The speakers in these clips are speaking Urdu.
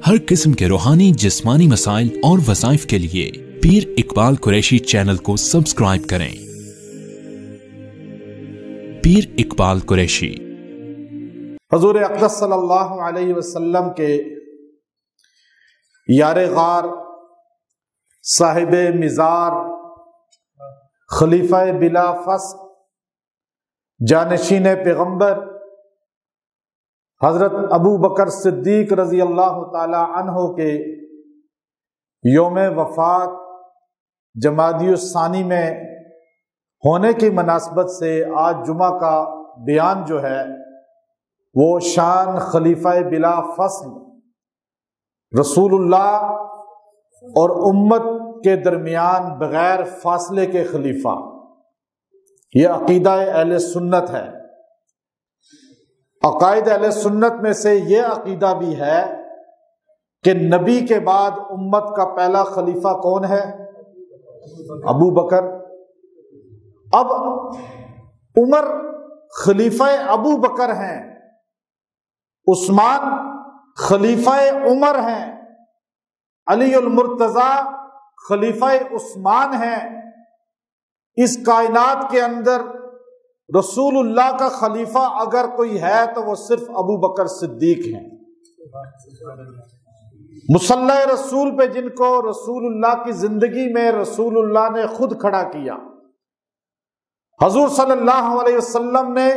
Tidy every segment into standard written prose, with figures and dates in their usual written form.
ہر قسم کے روحانی جسمانی مسائل اور وظائف کے لیے پیر اقبال قریشی چینل کو سبسکرائب کریں۔ پیر اقبال قریشی حضور اقدس صلی اللہ علیہ وسلم کے یار غار، صاحب مزار، خلیفہ بلا فسق، جانشین پیغمبر حضرت ابو بکر صدیق رضی اللہ تعالی عنہ کے یوم وفات جمادی الثانی میں ہونے کی مناسبت سے آج جمعہ کا بیان جو ہے وہ شان خلیفہ بلا فصل رسول اللہ اور امت کے درمیان بغیر فاصلے کے خلیفہ، یہ عقیدہ اہل سنت ہے۔ عقائد اہل سنت میں سے یہ عقیدہ بھی ہے کہ نبی کے بعد امت کا پہلا خلیفہ کون ہے؟ ابو بکر۔ اب عمر خلیفہ ابو بکر ہیں، عثمان خلیفہ عمر ہیں، علی المرتضیٰ خلیفہ عثمان ہیں۔ اس کائنات کے اندر رسول اللہ کا خلیفہ اگر کوئی ہے تو وہ صرف ابو بکر صدیق ہیں۔ مصلی رسول پہ جن کو رسول اللہ کی زندگی میں رسول اللہ نے خود کھڑا کیا، حضور صلی اللہ علیہ وسلم نے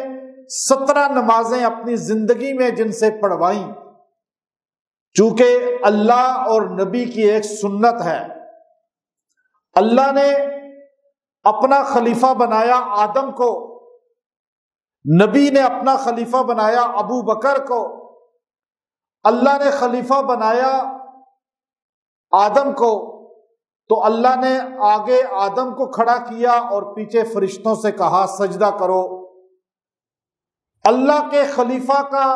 17 نمازیں اپنی زندگی میں جن سے پڑھوائیں، چونکہ اللہ اور نبی کی ایک سنت ہے۔ اللہ نے اپنا خلیفہ بنایا آدم کو، نبی نے اپنا خلیفہ بنایا ابو بکر کو۔ اللہ نے خلیفہ بنایا آدم کو تو اللہ نے آگے آدم کو کھڑا کیا اور پیچھے فرشتوں سے کہا سجدہ کرو۔ اللہ کے خلیفہ کا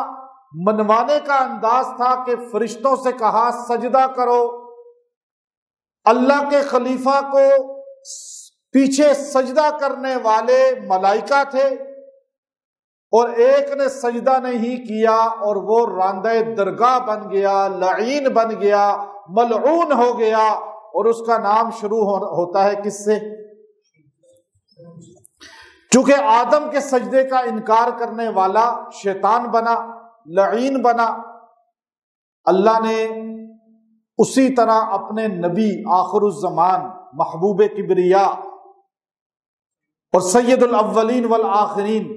منوانے کا انداز تھا کہ فرشتوں سے کہا سجدہ کرو۔ اللہ کے خلیفہ کو پیچھے سجدہ کرنے والے ملائکہ تھے، اور ایک نے سجدہ نہیں کیا اور وہ راندہ درگاہ بن گیا، لعین بن گیا، ملعون ہو گیا، اور اس کا نام شروع ہوتا ہے کس سے؟ چونکہ آدم کے سجدے کا انکار کرنے والا شیطان بنا، لعین بنا۔ اللہ نے اسی طرح اپنے نبی آخر الزمان محبوب کبریا اور سید الاولین والآخرین،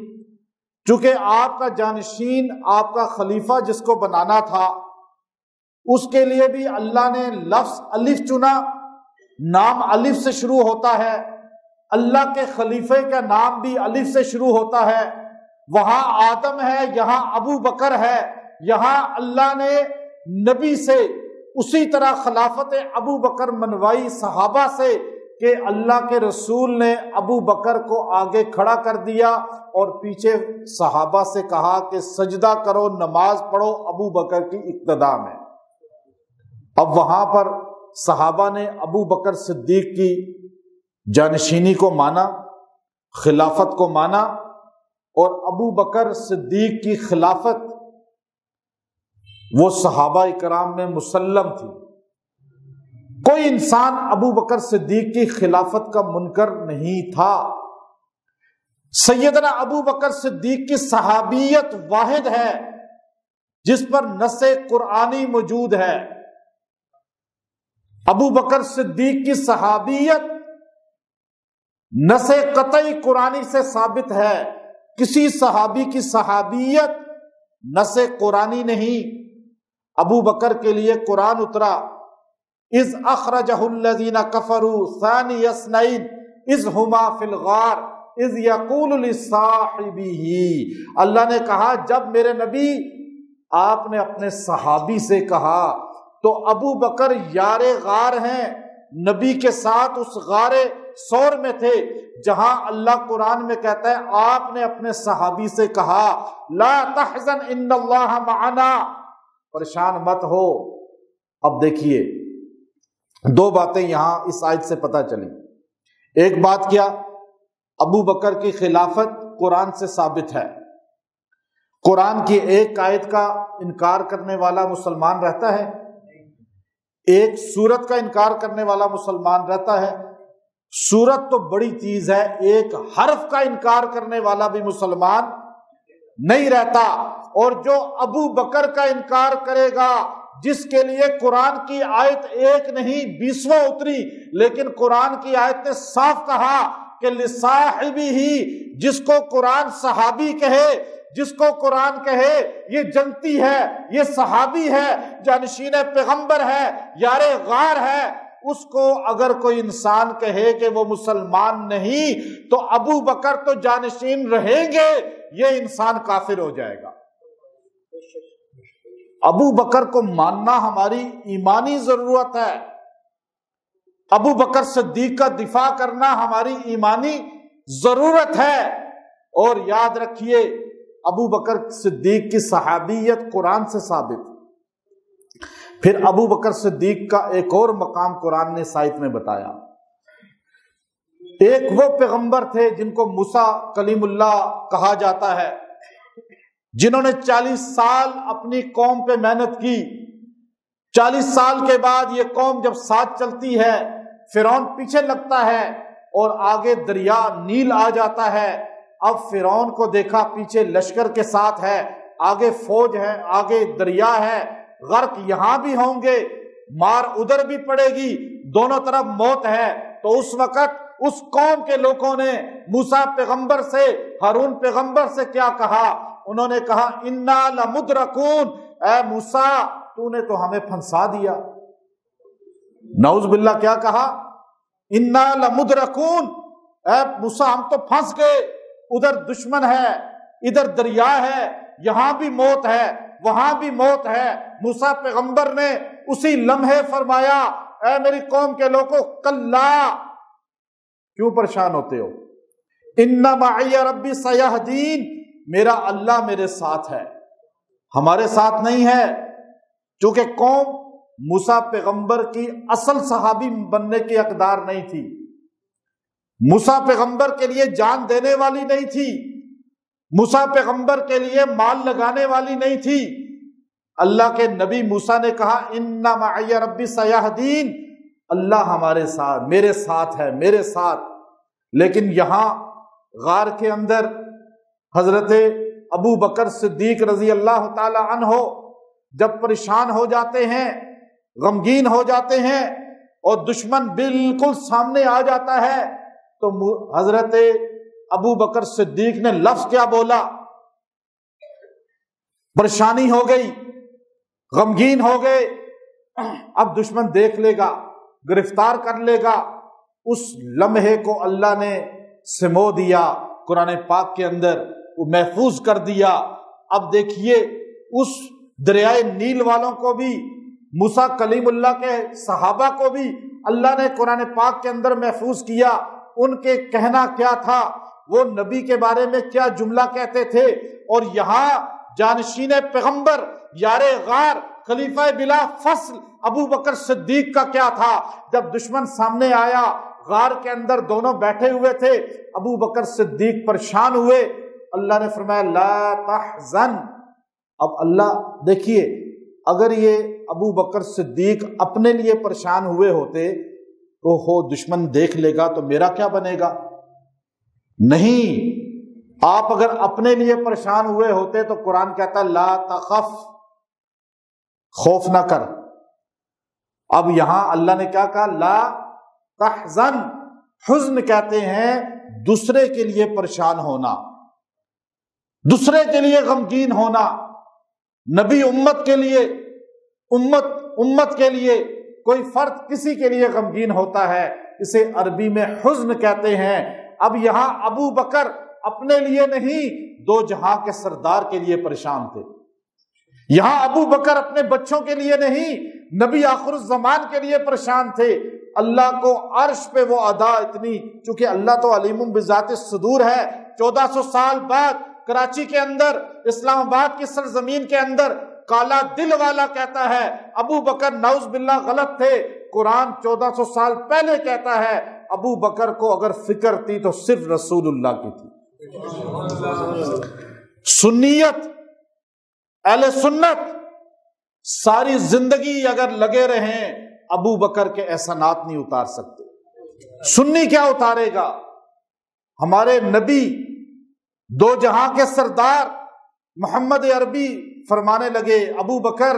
چونکہ آپ کا جانشین، آپ کا خلیفہ جس کو بنانا تھا، اس کے لیے بھی اللہ نے لفظ الف چنا، نام الف سے شروع ہوتا ہے۔ اللہ کے خلیفے کا نام بھی الف سے شروع ہوتا ہے۔ وہاں آدم ہے، یہاں ابو بکر ہے۔ یہاں اللہ نے نبی سے اسی طرح خلافت ابو بکر منوائی صحابہ سے کہ اللہ کے رسول نے ابو بکر کو آگے کھڑا کر دیا اور پیچھے صحابہ سے کہا کہ سجدہ کرو، نماز پڑھو ابو بکر کی اقتداء میں۔ اب وہاں پر صحابہ نے ابو بکر صدیق کی جانشینی کو مانا، خلافت کو مانا، اور ابو بکر صدیق کی خلافت وہ صحابہ کرام میں مسلم تھی۔ کوئی انسان ابو بکر صدیق کی خلافت کا منکر نہیں تھا۔ سیدنا ابو بکر صدیق کی صحابیت واحد ہے جس پر نص قرآنی موجود ہے۔ ابو بکر صدیق کی صحابیت نص قطعی قرآنی سے ثابت ہے۔ کسی صحابی کی صحابیت نص قرآنی نہیں۔ ابو بکر کے لیے قرآن اترا، اذ اخرجہ الذین کفروا ثانی اثنین اذ ہما فی الغار اذ یقول لصاحبہ۔ اللہ نے کہا جب میرے نبی آپ نے اپنے صحابی سے کہا، تو ابو بکر یار غار ہیں، نبی کے ساتھ اس غار ثور میں تھے جہاں اللہ قرآن میں کہتا ہے آپ نے اپنے صحابی سے کہا لا تحزن ان اللہ معنا، پریشان مت ہو۔ اب دیکھیے دو باتیں یہاں اس آیت سے پتہ چلی۔ ایک بات کیا، ابو بکر کی خلافت قرآن سے ثابت ہے۔ قرآن کی ایک آیت کا انکار کرنے والا مسلمان رہتا ہے؟ ایک سورت کا انکار کرنے والا مسلمان رہتا ہے، سورت تو بڑی چیز ہے، ایک حرف کا انکار کرنے والا بھی مسلمان نہیں رہتا۔ اور جو ابو بکر کا انکار کرے گا، جس کے لیے قرآن کی آیت ایک نہیں 20واں اتری، لیکن قرآن کی آیت نے صاف کہا کہ لصاحبہ ہی، جس کو قرآن صحابی کہے، جس کو قرآن کہے یہ جنتی ہے، یہ صحابی ہے، جانشین پیغمبر ہے، یار غار ہے، اس کو اگر کوئی انسان کہے کہ وہ مسلمان نہیں تو ابو بکر تو جانشین رہیں گے، یہ انسان کافر ہو جائے گا۔ ابو بکر کو ماننا ہماری ایمانی ضرورت ہے، ابو بکر صدیق کا دفاع کرنا ہماری ایمانی ضرورت ہے۔ اور یاد رکھیے ابو بکر صدیق کی صحابیت قرآن سے ثابت۔ پھر ابو بکر صدیق کا ایک اور مقام قرآن نے سائت میں بتایا۔ ایک وہ پیغمبر تھے جن کو موسیٰ کلیم اللہ کہا جاتا ہے، جنہوں نے 40 سال اپنی قوم پہ محنت کی۔ 40 سال کے بعد یہ قوم جب ساتھ چلتی ہے، فرعون پیچھے لگتا ہے اور آگے دریا نیل آ جاتا ہے۔ اب فرعون کو دیکھا پیچھے لشکر کے ساتھ ہے، آگے فوج ہے، آگے دریا ہے، غرق یہاں بھی ہوں گے، مار ادھر بھی پڑے گی، دونوں طرف موت ہے۔ تو اس وقت اس قوم کے لوگوں نے موسیٰ پیغمبر سے، ہارون پیغمبر سے کیا کہا؟ انہوں نے کہا انا لمدرکون، اے موسیٰ تو نے تو ہمیں پھنسا دیا۔ نعوذ باللہ کیا کہا؟ انا لمدرکون، اے موسیٰ ہم تو پھنس گئے، ادھر دشمن ہے، ادھر دریا ہے، یہاں بھی موت ہے، وہاں بھی موت ہے۔ موسیٰ پیغمبر نے اسی لمحے فرمایا اے میری قوم کے لوگوں کلا، کیوں پریشان ہوتے ہو؟ ان معی ربی سیہدین، میرا اللہ میرے ساتھ ہے، ہمارے ساتھ نہیں ہے۔ چونکہ قوم موسیٰ پیغمبر کی اصل صحابی بننے کی حقدار نہیں تھی، موسیٰ پیغمبر کے لیے جان دینے والی نہیں تھی، موسیٰ پیغمبر کے لیے مال لگانے والی نہیں تھی۔ اللہ کے نبی موسیٰ نے کہا ان معی ربی سیہدین، اللہ ہمارے ساتھ، میرے ساتھ ہے، میرے ساتھ۔ لیکن یہاں غار کے اندر حضرت ابو بکر صدیق رضی اللہ تعالی عنہ جب پریشان ہو جاتے ہیں، غمگین ہو جاتے ہیں اور دشمن بالکل سامنے آ جاتا ہے، تو حضرت ابو بکر صدیق نے لفظ کیا بولا؟ پریشانی ہو گئی، غمگین ہو گئے، اب دشمن دیکھ لے گا، گرفتار کر لے گا۔ اس لمحے کو اللہ نے سمو دیا قرآن پاک کے اندر، وہ محفوظ کر دیا۔ اب دیکھیے اس دریائے نیل والوں کو بھی، موسیٰ کلیم اللہ کے صحابہ کو بھی اللہ نے قرآن پاک کے اندر محفوظ کیا۔ ان کے کہنا کیا تھا، وہ نبی کے بارے میں کیا جملہ کہتے تھے، اور یہاں جانشین پیغمبر، یار غار، خلیفہ بلا فصل ابو بکر صدیق کا کیا تھا؟ جب دشمن سامنے آیا، غار کے اندر دونوں بیٹھے ہوئے تھے، ابو بکر صدیق پریشان ہوئے، اللہ نے فرمایا لا تحزن۔ اب اللہ دیکھیے، اگر یہ ابو بکر صدیق اپنے لیے پریشان ہوئے ہوتے تو ہو دشمن دیکھ لے گا تو میرا کیا بنے گا؟ نہیں، آپ اگر اپنے لیے پریشان ہوئے ہوتے تو قرآن کہتا لا تخف، خوف نہ کر۔ اب یہاں اللہ نے کیا کہا؟ لا تحزن۔ حزن کہتے ہیں دوسرے کے لیے پریشان ہونا، دوسرے کے لیے غمگین ہونا۔ نبی امت کے لیے، امت کے لیے، کوئی فرد کسی کے لیے غمگین ہوتا ہے، اسے عربی میں حزن کہتے ہیں۔ اب یہاں ابو بکر اپنے لیے نہیں، دو جہاں کے سردار کے لیے پریشان تھے۔ یہاں ابو بکر اپنے بچوں کے لیے نہیں، نبی آخر الزمان کے لیے پریشان تھے۔ اللہ کو عرش پہ وہ ادا اتنی، چونکہ اللہ تو علیم بذات الصدور ہے، 1400 سال بعد کراچی کے اندر، اسلام آباد کی سرزمین کے اندر کالا دل والا کہتا ہے ابو بکر نعوذ باللہ غلط تھے۔ قرآن 1400 سال پہلے کہتا ہے ابو بکر کو اگر فکر تھی تو صرف رسول اللہ کی تھی۔ سنیت، اہل سنت ساری زندگی اگر لگے رہیں ابو بکر کے احسانات نہیں اتار سکتے۔ سنی کیا اتارے گا؟ ہمارے نبی دو جہاں کے سردار محمد عربی فرمانے لگے ابو بکر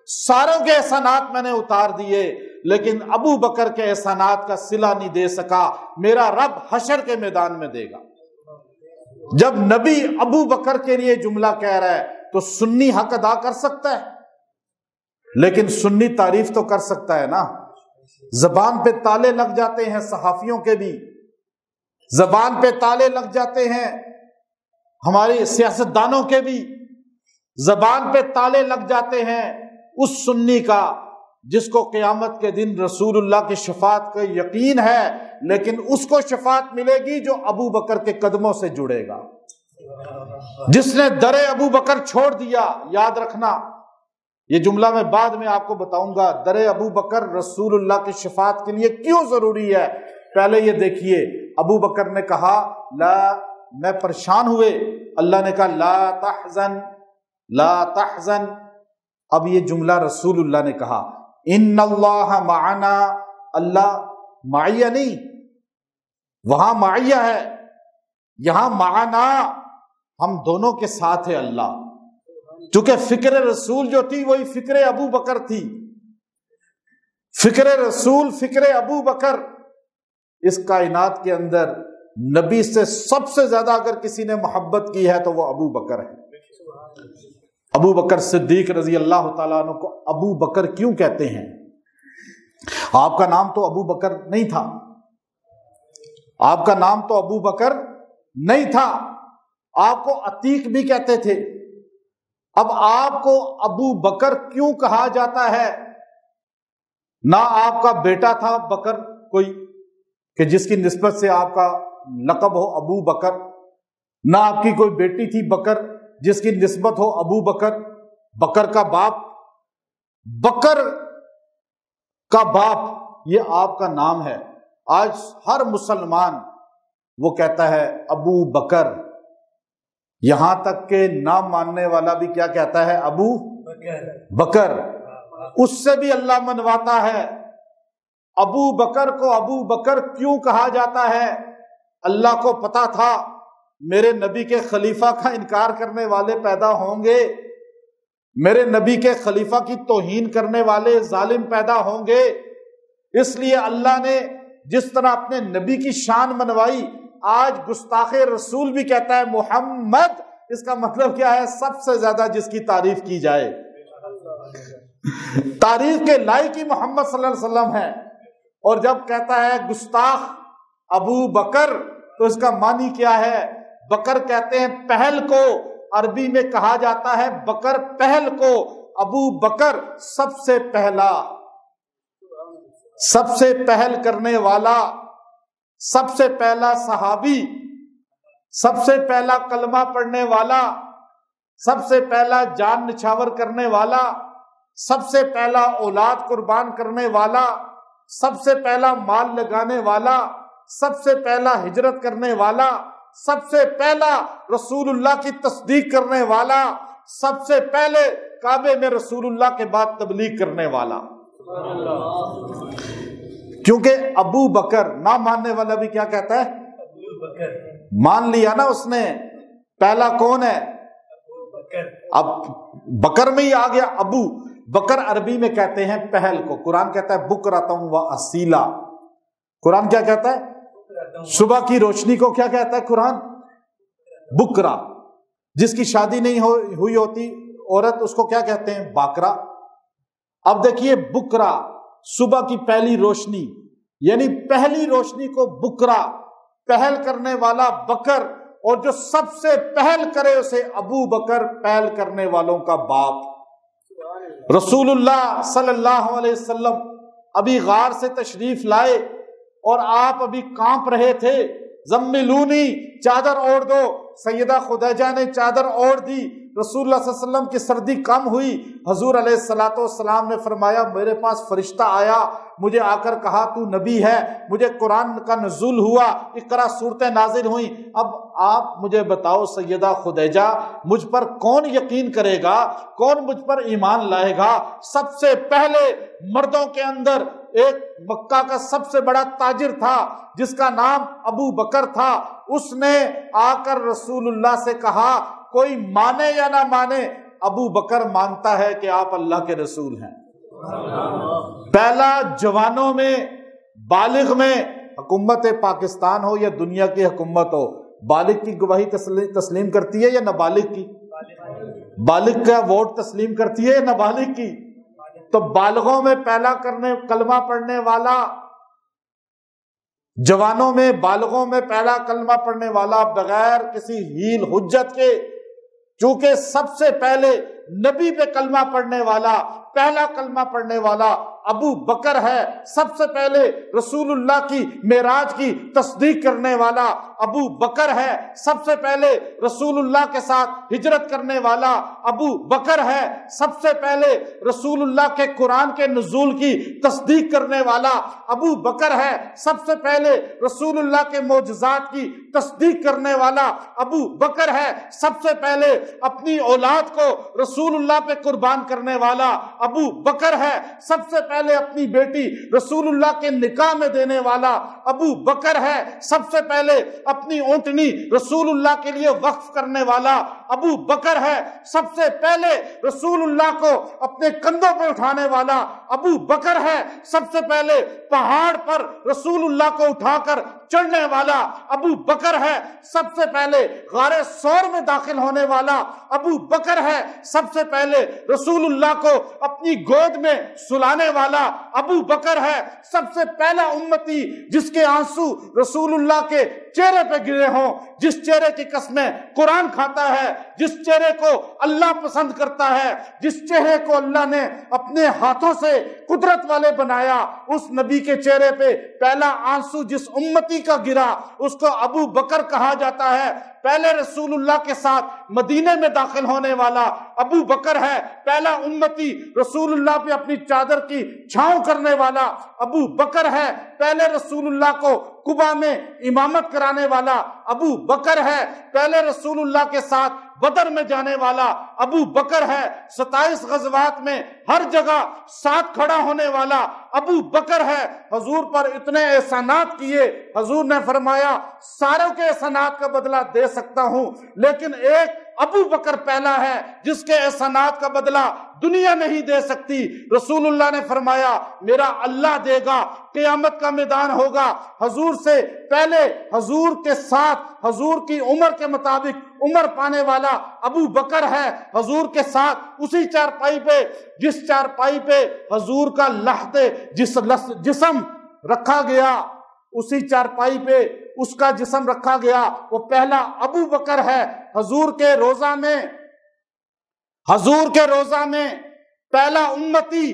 ساروں کے احسانات میں نے اتار دیے، لیکن ابو بکر کے احسانات کا صلہ نہیں دے سکا، میرا رب حشر کے میدان میں دے گا۔ جب نبی ابو بکر کے لیے جملہ کہہ رہا ہے تو سنی حق ادا کر سکتا ہے، لیکن سنی تعریف تو کر سکتا ہے نا۔ زبان پہ تالے لگ جاتے ہیں صحافیوں کے بھی، زبان پہ تالے لگ جاتے ہیں ہمارے سیاستدانوں کے بھی، زبان پہ تالے لگ جاتے ہیں اس سنی کا جس کو قیامت کے دن رسول اللہ کی شفاعت کا یقین ہے، لیکن اس کو شفاعت ملے گی جو ابو بکر کے قدموں سے جڑے گا۔ جس نے در ابو بکر چھوڑ دیا، یاد رکھنا یہ جملہ میں بعد میں آپ کو بتاؤں گا، در ابو بکر رسول اللہ کی شفاعت کے لیے کیوں ضروری ہے۔ پہلے یہ دیکھیے، ابو بکر نے کہا لا، میں پریشان ہوئے، اللہ نے کہا لا تحزن لا تحزن۔ اب یہ جملہ رسول اللہ نے کہا، ان اللہ معنا، اللہ معیہ نہیں، وہاں معیہ ہے، یہاں معنا، ہم دونوں کے ساتھ ہے اللہ۔ چونکہ فکر رسول جو تھی وہی فکر ابو بکر تھی، فکر رسول فکر ابو بکر۔ اس کائنات کے اندر نبی سے سب سے زیادہ اگر کسی نے محبت کی ہے تو وہ ابو بکر ہے۔ ابو بکر صدیق رضی اللہ تعالیٰ عنہ کو ابو بکر کیوں کہتے ہیں؟ آپ کا نام تو ابو بکر نہیں تھا، آپ کا نام تو ابو بکر نہیں تھا، آپ کو عتیق بھی کہتے تھے۔ اب آپ کو ابو بکر کیوں کہا جاتا ہے؟ نہ آپ کا بیٹا تھا بکر کوئی کہ جس کی نسبت سے آپ کا لقب ہو ابو بکر، نہ آپ کی کوئی بیٹی تھی بکر جس کی نسبت ہو ابو بکر۔ بکر کا باپ، بکر کا باپ، یہ آپ کا نام ہے۔ آج ہر مسلمان وہ کہتا ہے ابو بکر، یہاں تک کہ نہ ماننے والا بھی کیا کہتا ہے؟ ابو بکر۔ اس سے بھی اللہ منواتا ہے۔ ابو بکر کو ابو بکر کیوں کہا جاتا ہے؟ اللہ کو پتا تھا میرے نبی کے خلیفہ کا انکار کرنے والے پیدا ہوں گے، میرے نبی کے خلیفہ کی توہین کرنے والے ظالم پیدا ہوں گے، اس لیے اللہ نے جس طرح اپنے نبی کی شان منوائی، آج گستاخ رسول بھی کہتا ہے محمد۔ اس کا مطلب کیا ہے؟ سب سے زیادہ جس کی تعریف کی جائے، تعریف کے لائق ہی محمد صلی اللہ علیہ وسلم ہے۔ اور جب کہتا ہے گستاخ ابو بکر تو اس کا معنی کیا ہے؟ بکر کہتے ہیں پہل کو، عربی میں کہا جاتا ہے بکر پہل کو۔ ابو بکر سب سے پہلا، سب سے پہل کرنے والا، سب سے پہلا صحابی، سب سے پہلا کلمہ پڑھنے والا، سب سے پہلا جان نچھاور کرنے والا، سب سے پہلا اولاد قربان کرنے والا، سب سے پہلا مال لگانے والا، سب سے پہلا ہجرت کرنے والا، سب سے پہلا رسول اللہ کی تصدیق کرنے والا، سب سے پہلے کعبے میں رسول اللہ کے بعد تبلیغ کرنے والا۔ کیونکہ ابو بکر، نہ ماننے والا بھی کیا کہتا ہے؟ مان لیا نا اس نے، پہلا کون ہے؟ اب بکر میں ہی آ گیا ابو بکر۔ عربی میں کہتے ہیں پہل کو، قرآن کہتا ہے بکرۃ و اصیلا۔ قرآن کیا کہتا ہے؟ صبح کی روشنی کو کیا کہتا ہے قرآن؟ بکرا۔ جس کی شادی نہیں ہوئی ہوتی عورت، اس کو کیا کہتے ہیں؟ باکرا۔ اب دیکھیے بکرا، صبح کی پہلی روشنی، یعنی پہلی روشنی کو بکرا، پہل کرنے والا بکر، اور جو سب سے پہل کرے اسے ابو بکر، پہل کرنے والوں کا باپ۔ رسول اللہ صلی اللہ علیہ وسلم ابھی غار سے تشریف لائے اور آپ ابھی کانپ رہے تھے، زملونی، چادر اوڑھ دو۔ سیدہ خدیجہ نے چادر اوڑھ دی، رسول اللہ صلی اللہ علیہ وسلم کی سردی کم ہوئی، حضور علیہ الصلوۃ والسلام نے فرمایا میرے پاس فرشتہ آیا، مجھے آ کر کہا تو نبی ہے، مجھے قرآن کا نزول ہوا، اقرا صورتیں نازل ہوئیں۔ اب آپ مجھے بتاؤ سیدہ خدیجہ، مجھ پر کون یقین کرے گا، کون مجھ پر ایمان لائے گا؟ سب سے پہلے مردوں کے اندر ایک مکہ کا سب سے بڑا تاجر تھا جس کا نام ابو بکر تھا، اس نے آ کر رسول اللہ سے کہا کوئی مانے یا نہ مانے، ابو بکر مانتا ہے کہ آپ اللہ کے رسول ہیں۔ پہلا جوانوں میں، بالغ میں، حکومت پاکستان ہو یا دنیا کی حکومت ہو، بالغ کی گواہی تسلیم کرتی ہے یا نابالغ کی؟ بالغ کا ووٹ تسلیم کرتی ہے یا نابالغ کی؟ تو بالغوں میں پہلا کلمہ پڑھنے والا، جوانوں میں بالغوں میں پہلا کلمہ پڑھنے والا بغیر کسی ہیل حجت کے، چونکہ سب سے پہلے نبی پہ کلمہ پڑھنے والا، پہلا کلمہ پڑھنے والا ابو بکر ہے، سب سے پہلے رسول اللہ کی معراج کی تصدیق کرنے والا ابو بکر ہے، سب سے پہلے رسول اللہ کے ساتھ ہجرت کرنے والا ابو بکر ہے، سب سے پہلے رسول اللہ کے قرآن کے نزول کی تصدیق کرنے والا ابو بکر ہے، سب سے پہلے رسول اللہ کے معجزات کی تصدیق کرنے والا ابو بکر ہے، سب سے پہلے اپنی اولاد کو رسول اللہ پہ قربان کرنے والا ابو بکر ہے، سب سے پہلے اپنی بیٹی رسول اللہ کے نکاح میں دینے والا ابو بکر ہے، سب سے پہلے اپنی اونٹنی رسول اللہ کے لیے وقف کرنے والا ابو بکر ہے، سب سے پہلے رسول اللہ کو اپنے کندھوں پہ اٹھانے والا ابو بکر ہے، سب سے پہلے پہاڑ پر رسول اللہ کو اٹھا کر چڑھنے والا ابو بکر ہے، سب سے پہلے غار ثور میں داخل ہونے والا ابو بکر ہے، سب سے پہلے رسول اللہ کو اپنی گود میں سلانے والا ابو بکر ہے، سب سے پہلا امتی جس کے آنسو رسول اللہ کے چہرے پہ گرے ہوں، جس چہرے کی قسمیں قرآن کھاتا ہے، جس چہرے کو اللہ پسند کرتا ہے، جس چہرے کو اللہ نے اپنے ہاتھوں سے قدرت والے بنایا، اس نبی کے چہرے پہ پہلا آنسو جس امتی کا گرا اس کو ابو بکر کہا جاتا ہے۔ پہلے رسول اللہ کے ساتھ مدینے میں داخل ہونے والا ابو بکر ہے، پہلا امتی رسول اللہ پہ اپنی چادر کی چھاؤں کرنے والا ابو بکر ہے، پہلے رسول اللہ کو قبا میں امامت کرانے والا ابو بکر ہے، پہلے رسول اللہ کے ساتھ بدر میں جانے والا ابو بکر ہے، 27 غزوات میں ہر جگہ ساتھ کھڑا ہونے والا ابو بکر ہے۔ حضور پر اتنے احسانات کیے، حضور نے فرمایا ساروں کے احسانات کا بدلہ دے سکتا ہوں، لیکن ایک ابو بکر پہلا ہے جس کے احسانات کا بدلہ دنیا نہیں دے سکتی۔ رسول اللہ نے فرمایا میرا اللہ دے گا، قیامت کا میدان ہوگا، حضور سے پہلے حضور کے ساتھ حضور کی عمر کے مطابق عمر پانے والا ابو بکر ہے، حضور کے ساتھ اسی چارپائی پہ جس چارپائی پہ حضور کا لحد جسم رکھا گیا، اسی چارپائی پہ اس کا جسم رکھا گیا، وہ پہلا ابو بکر ہے۔ حضور کے روضہ میں پہلا امتی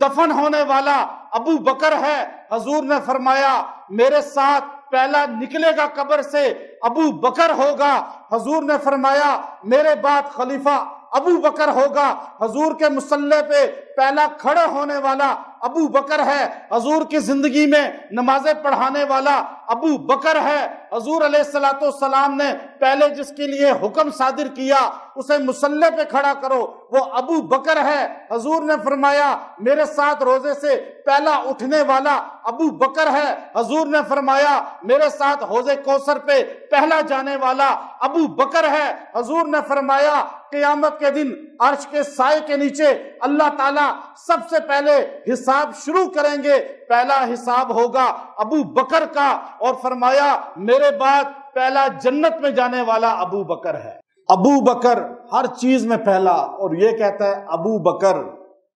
دفن ہونے والا ابو بکر ہے۔ حضور نے فرمایا میرے ساتھ پہلا نکلے گا قبر سے ابو بکر ہوگا۔ حضور نے فرمایا میرے بعد خلیفہ ابو بکر ہوگا۔ حضور کے مصلی پہ پہلا کھڑے ہونے والا ابو بکر ہے۔ حضور کی زندگی میں نمازیں پڑھانے والا ابو بکر ہے۔ حضور علیہ الصلوۃ والسلام نے پہلے جس کے لیے حکم صادر کیا اسے مصلی پہ کھڑا کرو، وہ ابو بکر ہے۔ حضور نے فرمایا میرے ساتھ روزے سے پہلا اٹھنے والا ابو بکر ہے۔ حضور نے فرمایا میرے ساتھ حوض کوثر پہ پہلا جانے والا ابو بکر ہے۔ حضور نے فرمایا قیامت کے دن عرش کے سائے کے نیچے اللہ تعالیٰ سب سے پہلے حساب شروع کریں گے، پہلا حساب ہوگا ابو بکر کا، اور فرمایا میرے بعد پہلا جنت میں جانے والا ابو بکر ہے۔ ابو بکر ہر چیز میں پہلا، اور یہ کہتا ہے ابو بکر،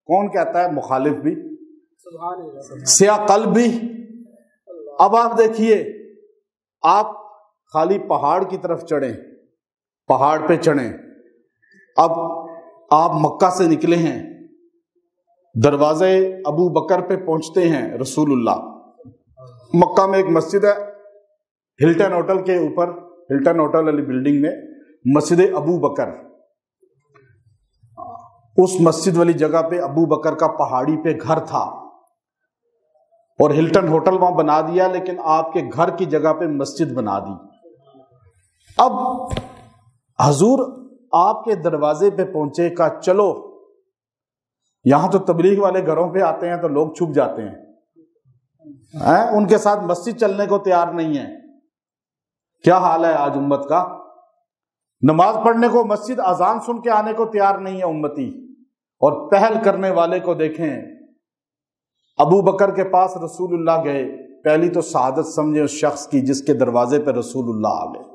کون کہتا ہے؟ مخالف بھی، سیاہ قلب بھی۔ اب آپ دیکھیے، آپ خالی پہاڑ کی طرف چڑھیں، پہاڑ پہ چڑھیں، اب آپ مکہ سے نکلے ہیں، دروازے ابو بکر پہ پہنچتے ہیں رسول اللہ۔ مکہ میں ایک مسجد ہے، ہلٹن ہوٹل کے اوپر، ہلٹن ہوٹل والی بلڈنگ میں مسجد ابو بکر، اس مسجد والی جگہ پہ ابو بکر کا پہاڑی پہ گھر تھا اور ہلٹن ہوٹل وہاں بنا دیا، لیکن آپ کے گھر کی جگہ پہ مسجد بنا دی۔ اب حضور آپ کے دروازے پہ پہنچے، کہا چلو، یہاں تو تبلیغ والے گھروں پہ آتے ہیں تو لوگ چھپ جاتے ہیں، ان کے ساتھ مسجد چلنے کو تیار نہیں ہے۔ کیا حال ہے آج امت کا؟ نماز پڑھنے کو مسجد، اذان سن کے آنے کو تیار نہیں ہے امتی۔ اور پہل کرنے والے کو دیکھیں، ابو بکر کے پاس رسول اللہ گئے، پہلی تو سعادت سمجھے اس شخص کی جس کے دروازے پہ رسول اللہ آ گئے۔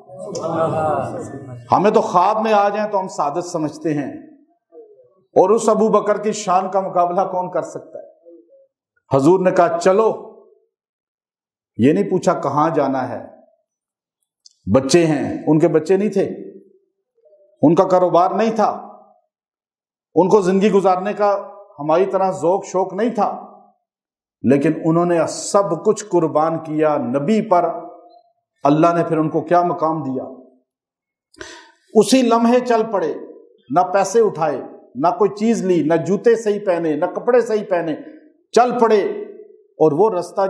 ہمیں تو خواب میں آ جائیں تو ہم سعادت سمجھتے ہیں، اور اس ابو بکر کی شان کا مقابلہ کون کر سکتا ہے؟ حضور نے کہا چلو، یہ نہیں پوچھا کہاں جانا ہے۔ بچے ہیں، ان کے بچے نہیں تھے، ان کا کاروبار نہیں تھا، ان کو زندگی گزارنے کا ہماری طرح ذوق شوق نہیں تھا، لیکن انہوں نے سب کچھ قربان کیا نبی پر۔ اللہ نے پھر ان کو کیا مقام دیا؟ اسی لمحے چل پڑے، نہ پیسے اٹھائے، نہ کوئی چیز لی، نہ جوتے صحیح پہنے، نہ کپڑے صحیح پہنے، چل پڑے۔ اور وہ رستہ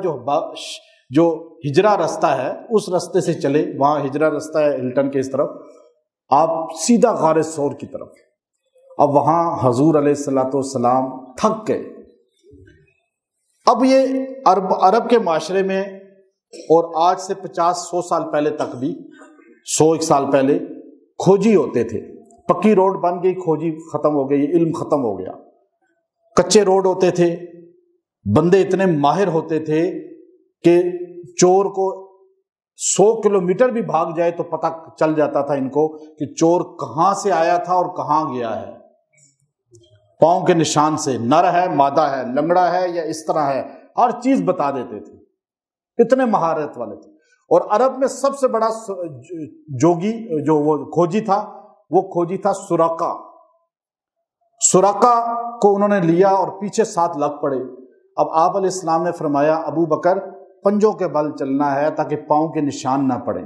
جو ہجرا رستہ ہے، اس رستے سے چلے، وہاں ہجرا رستہ ہے ہلٹن کے اس طرف، آپ سیدھا غار ثور کی طرف۔ اب وہاں حضور علیہ الصلوۃ والسلام تھک گئے۔ اب یہ عرب کے معاشرے میں، اور آج سے 50-100 سال پہلے تک بھی، 100 سال پہلے کھوجی ہوتے تھے۔ پکی روڈ بن گئی، کھوجی ختم ہو گئی، علم ختم ہو گیا۔ کچے روڈ ہوتے تھے، بندے اتنے ماہر ہوتے تھے کہ چور کو 100 کلومیٹر بھی بھاگ جائے تو پتہ چل جاتا تھا ان کو کہ چور کہاں سے آیا تھا اور کہاں گیا ہے، پاؤں کے نشان سے، نر ہے مادہ ہے، لنگڑا ہے یا اس طرح ہے، ہر چیز بتا دیتے تھے، اتنے مہارت والے تھے۔ اور عرب میں سب سے بڑا جوگی جو وہ کھوجی تھا، وہ کھوجی تھا سراقہ۔ سراقہ کو انہوں نے لیا اور پیچھے ساتھ لگ پڑے۔ اب آپ علیہ السلام نے فرمایا ابو بکر پنجوں کے بل چلنا ہے تاکہ پاؤں کے نشان نہ پڑیں۔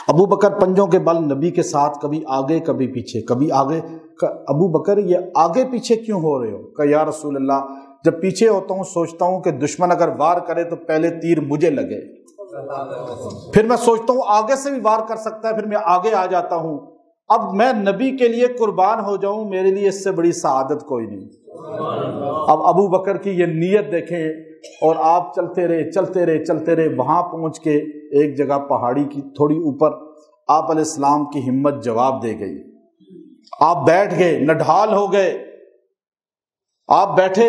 ابو بکر پنجوں کے بل نبی کے ساتھ، کبھی آگے کبھی پیچھے، کبھی آگے۔ ابو بکر یہ آگے پیچھے کیوں ہو رہے ہو؟ کہ یا رسول اللہ، جب پیچھے ہوتا ہوں سوچتا ہوں کہ دشمن اگر وار کرے تو پہلے تیر مجھے لگے، پھر میں سوچتا ہوں آگے سے بھی وار کر سکتا ہے، پھر میں آگے آ جاتا ہوں۔ اب میں نبی کے لیے قربان ہو جاؤں، میرے لیے اس سے بڑی سعادت کوئی نہیں۔ اب ابو بکر کی یہ نیت دیکھیں، اور آپ چلتے رہے چلتے رہے چلتے رہے، وہاں پہنچ کے ایک جگہ پہاڑی کی تھوڑی اوپر آپ علیہ السلام کی ہمت جواب دے گئی۔ آپ بیٹھ گئے، نڈھال ہو گئے، آپ بیٹھے۔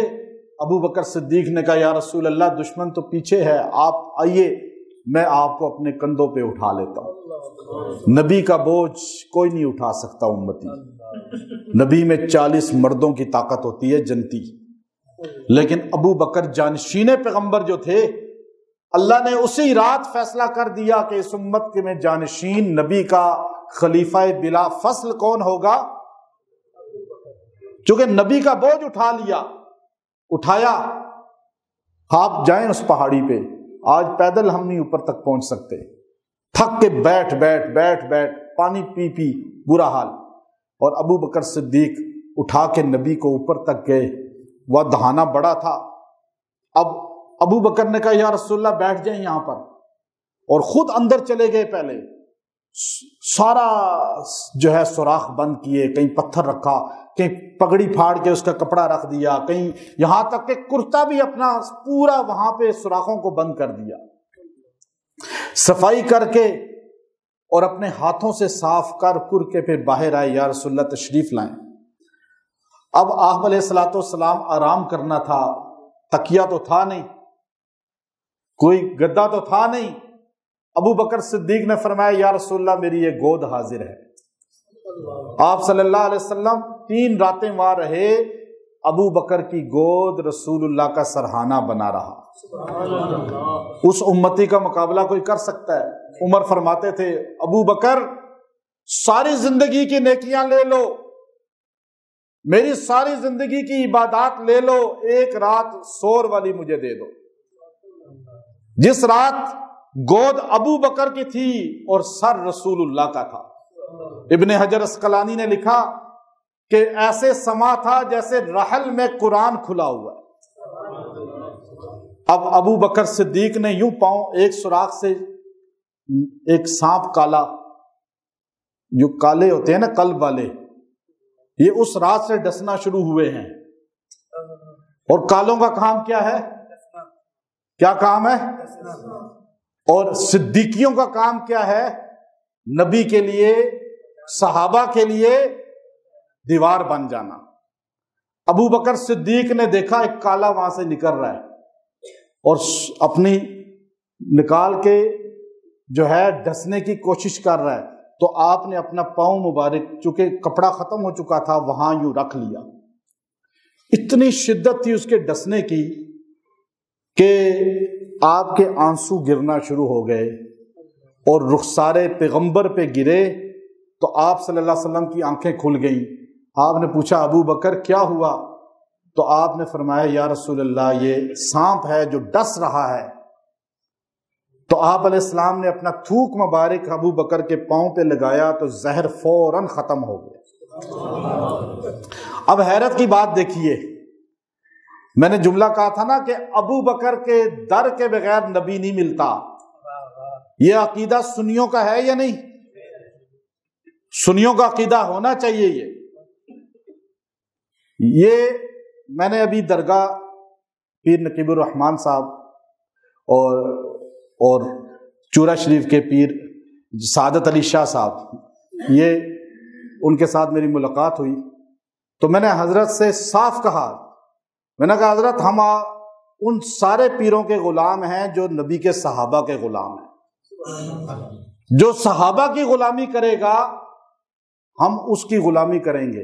ابو بکر صدیق نے کہا یا رسول اللہ، دشمن تو پیچھے ہے، آپ آئیے، میں آپ کو اپنے کندھوں پہ اٹھا لیتا ہوں۔ نبی کا بوجھ کوئی نہیں اٹھا سکتا امتی۔ نبی میں 40 مردوں کی طاقت ہوتی ہے جنتی، لیکن ابو بکر جانشین پیغمبر جو تھے، اللہ نے اسی رات فیصلہ کر دیا کہ اس امت کے میں جانشین نبی کا خلیفہ بلا فصل کون ہوگا؟ چونکہ نبی کا بوجھ اٹھایا۔ آپ جائیں اس پہاڑی پہ، آج پیدل ہم نہیں اوپر تک پہنچ سکتے، تھک کے بیٹھ پانی پی برا حال۔ اور ابو بکر صدیق اٹھا کے نبی کو اوپر تک گئے، وہ دہانا بڑا تھا۔ اب ابو بکر نے کہا یا رسول اللہ بیٹھ جائیں یہاں پر، اور خود اندر چلے گئے۔ پہلے سارا جو ہے سوراخ بند کیے، کہیں پتھر رکھا، کہیں پگڑی پھاڑ کے اس کا کپڑا رکھ دیا، کہیں یہاں تک کہ کرتا بھی اپنا پورا وہاں پہ سوراخوں کو بند کر دیا، صفائی کر کے، اور اپنے ہاتھوں سے صاف کر کے پھر باہر آئے، یا رسول اللہ تشریف لائیں۔ اب آپ علیہ الصلوۃ والسلام آرام کرنا تھا، تکیہ تو تھا نہیں، کوئی گدا تو تھا نہیں۔ ابو بکر صدیق نے فرمایا یا رسول اللہ میری یہ گود حاضر ہے۔ آپ صلی اللہ علیہ وسلم 3 راتیں وہاں رہے، ابو بکر کی گود رسول اللہ کا سرہانہ بنا رہا۔ اس امتی کا مقابلہ کوئی کر سکتا ہے؟ عمر فرماتے تھے ابو بکر ساری زندگی کی نیکیاں لے لو، میری ساری زندگی کی عبادات لے لو، ایک رات سور والی مجھے دے دو۔ جس رات گود ابو بکر کی تھی اور سر رسول اللہ کا تھا۔ ابن حجر اسقلانی نے لکھا کہ ایسے سما تھا جیسے رحل میں قرآن کھلا ہوا ہے۔ اب ابو بکر صدیق نے یوں پاؤں ایک سوراخ سے ایک سانپ کالا، جو کالے ہوتے ہیں نا قلب والے، یہ اس رات سے ڈسنا شروع ہوئے ہیں۔ اور کالوں کا کام کیا ہے؟ کیا کام ہے؟ اور صدیقیوں کا کام کیا ہے؟ نبی کے لیے، صحابہ کے لیے دیوار بن جانا۔ ابو بکر صدیق نے دیکھا ایک کالا وہاں سے نکل رہا ہے اور اپنی نکال کے جو ہے ڈسنے کی کوشش کر رہا ہے، تو آپ نے اپنا پاؤں مبارک، چونکہ کپڑا ختم ہو چکا تھا، وہاں یوں رکھ لیا۔ اتنی شدت تھی اس کے ڈسنے کی کہ آپ کے آنسو گرنا شروع ہو گئے اور رخسار پیغمبر پہ گرے تو آپ صلی اللہ علیہ وسلم کی آنکھیں کھل گئیں۔ آپ نے پوچھا ابو بکر کیا ہوا؟ تو آپ نے فرمایا یا رسول اللہ یہ سانپ ہے جو ڈس رہا ہے۔ تو آپ علیہ السلام نے اپنا تھوک مبارک ابو بکر کے پاؤں پہ لگایا تو زہر فوراً ختم ہو گیا۔ اب حیرت کی بات دیکھیے، میں نے جملہ کہا تھا نا کہ ابو بکر کے در کے بغیر نبی نہیں ملتا۔ یہ عقیدہ سنیوں کا ہے یا نہیں؟ سنیوں کا عقیدہ ہونا چاہیے۔ یہ میں نے ابھی درگاہ پیر نقیب الرحمن صاحب اور چورا شریف کے پیر سعادت علی شاہ صاحب، یہ ان کے ساتھ میری ملاقات ہوئی تو میں نے حضرت سے صاف کہا، میں نے کہا حضرت ہم ان سارے پیروں کے غلام ہیں جو نبی کے صحابہ کے غلام ہیں۔ جو صحابہ کی غلامی کرے گا ہم اس کی غلامی کریں گے،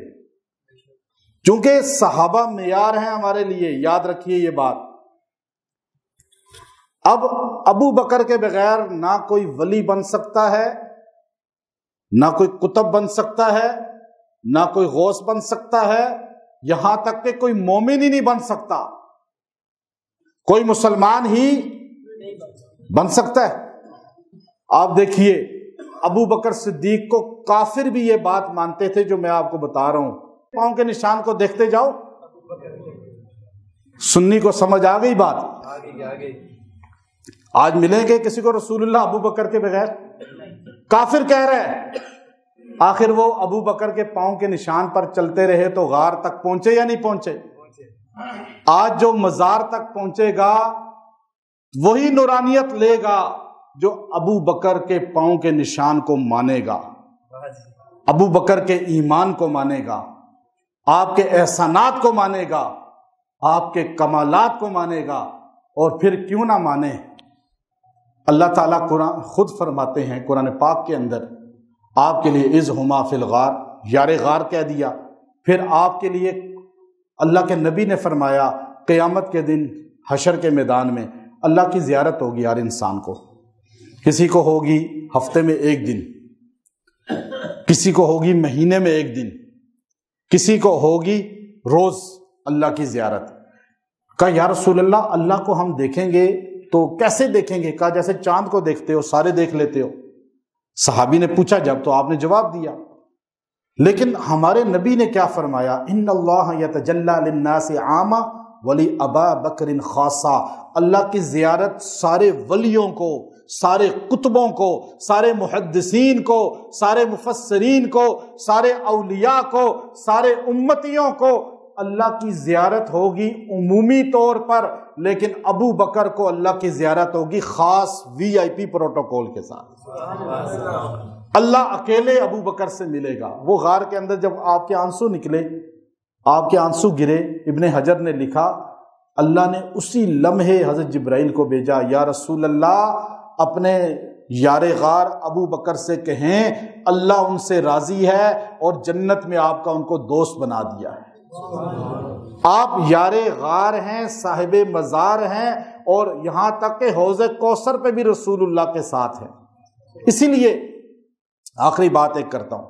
چونکہ صحابہ معیار ہیں ہمارے لیے، یاد رکھیے یہ بات۔ اب ابو بکر کے بغیر نہ کوئی ولی بن سکتا ہے، نہ کوئی قطب بن سکتا ہے، نہ کوئی غوث بن سکتا ہے، یہاں تک کہ کوئی مومن ہی نہیں بن سکتا، کوئی مسلمان ہی بن سکتا ہے۔ آپ دیکھیے ابو بکر صدیق کو کافر بھی یہ بات مانتے تھے جو میں آپ کو بتا رہا ہوں۔ پاؤں کے نشان کو دیکھتے جاؤ، سنی کو سمجھ آ گئی بات؟ آج ملیں گے کسی کو رسول اللہ ابو بکر کے بغیر؟ کافر کہہ رہے ہیں۔ آخر وہ ابو بکر کے پاؤں کے نشان پر چلتے رہے تو غار تک پہنچے یا نہیں پہنچے؟ آج جو مزار تک پہنچے گا وہی نورانیت لے گا جو ابو بکر کے پاؤں کے نشان کو مانے گا، ابو بکر کے ایمان کو مانے گا، آپ کے احسانات کو مانے گا، آپ کے کمالات کو مانے گا۔ اور پھر کیوں نہ مانے؟ اللہ تعالیٰ قرآن خود فرماتے ہیں قرآن پاک کے اندر، آپ کے لیے اذ ہما فی الغار، یار غار کہہ دیا۔ پھر آپ کے لیے اللہ کے نبی نے فرمایا قیامت کے دن حشر کے میدان میں اللہ کی زیارت ہوگی ہر انسان کو، کسی کو ہوگی ہفتے میں ایک دن، کسی کو ہوگی مہینے میں ایک دن، کسی کو ہوگی روز اللہ کی زیارت۔ کہا یا رسول اللہ اللہ کو ہم دیکھیں گے تو کیسے دیکھیں گے؟ کہا جیسے چاند کو دیکھتے ہو، سارے دیکھ لیتے ہو۔ صحابی نے پوچھا جب، تو آپ نے جواب دیا۔ لیکن ہمارے نبی نے کیا فرمایا؟ ان اللہ یتجلی للناس عامہ ولی ابا بکر خاصہ، اللہ کی زیارت سارے ولیوں کو، سارے قطبوں کو، سارے محدثین کو، سارے مفسرین کو، سارے اولیاء کو، سارے امتیوں کو اللہ کی زیارت ہوگی عمومی طور پر، لیکن ابو بکر کو اللہ کی زیارت ہوگی خاص VIP پروٹوکول کے ساتھ۔ اللہ اکیلے ابو بکر سے ملے گا۔ وہ غار کے اندر جب آپ کے آنسو نکلے، آپ کے آنسو گرے، ابن حجر نے لکھا اللہ نے اسی لمحے حضرت جبرائیل کو بھیجا، یا رسول اللہ اپنے یار غار ابو بکر سے کہیں اللہ ان سے راضی ہے اور جنت میں آپ کا ان کو دوست بنا دیا ہے۔ آپ یار غار ہیں، صاحب مزار ہیں، اور یہاں تک کہ حوض کوثر پہ بھی رسول اللہ کے ساتھ ہیں۔ اسی لیے آخری بات ایک کرتا ہوں،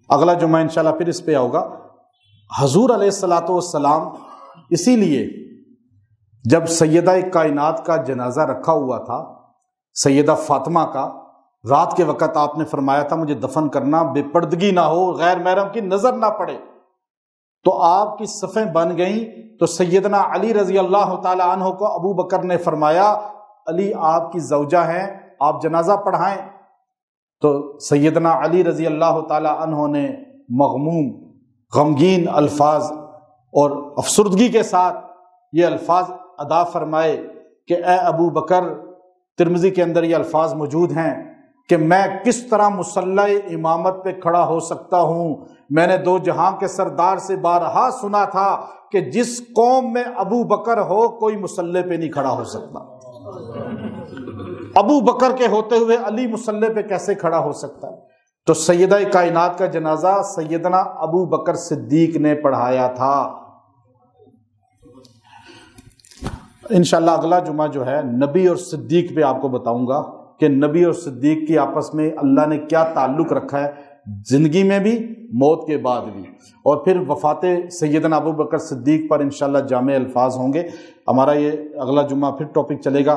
اگلا جمعہ انشاءاللہ پھر اس پہ آؤگا۔ حضور علیہ الصلوۃ والسلام اسی لیے جب سیدہ کائنات کا جنازہ رکھا ہوا تھا، سیدہ فاطمہ کا، رات کے وقت آپ نے فرمایا تھا مجھے دفن کرنا بے پردگی نہ ہو، غیر محرم کی نظر نہ پڑے، تو آپ کی صفیں بن گئیں۔ تو سیدنا علی رضی اللہ تعالی عنہ کو ابو بکر نے فرمایا علی آپ کی زوجہ ہیں، آپ جنازہ پڑھائیں۔ تو سیدنا علی رضی اللہ تعالی عنہ نے مغموم غمگین الفاظ اور افسردگی کے ساتھ یہ الفاظ ادا فرمائے کہ اے ابو بکر، ترمذی کے اندر یہ الفاظ موجود ہیں کہ میں کس طرح مصلی امامت پہ کھڑا ہو سکتا ہوں؟ میں نے دو جہاں کے سردار سے بارہا سنا تھا کہ جس قوم میں ابو بکر ہو کوئی مصلی پہ نہیں کھڑا ہو سکتا، ابو بکر کے ہوتے ہوئے علی مصلی پہ کیسے کھڑا ہو سکتا ہے؟ تو سیدہ کائنات کا جنازہ سیدنا ابو بکر صدیق نے پڑھایا تھا۔ انشاءاللہ اگلا جمعہ جو ہے نبی اور صدیق پہ آپ کو بتاؤں گا کہ نبی اور صدیق کی آپس میں اللہ نے کیا تعلق رکھا ہے، زندگی میں بھی موت کے بعد بھی، اور پھر وفات سیدنا ابو بکر صدیق پر انشاءاللہ جامع الفاظ ہوں گے۔ ہمارا یہ اگلا جمعہ پھر ٹاپک چلے گا۔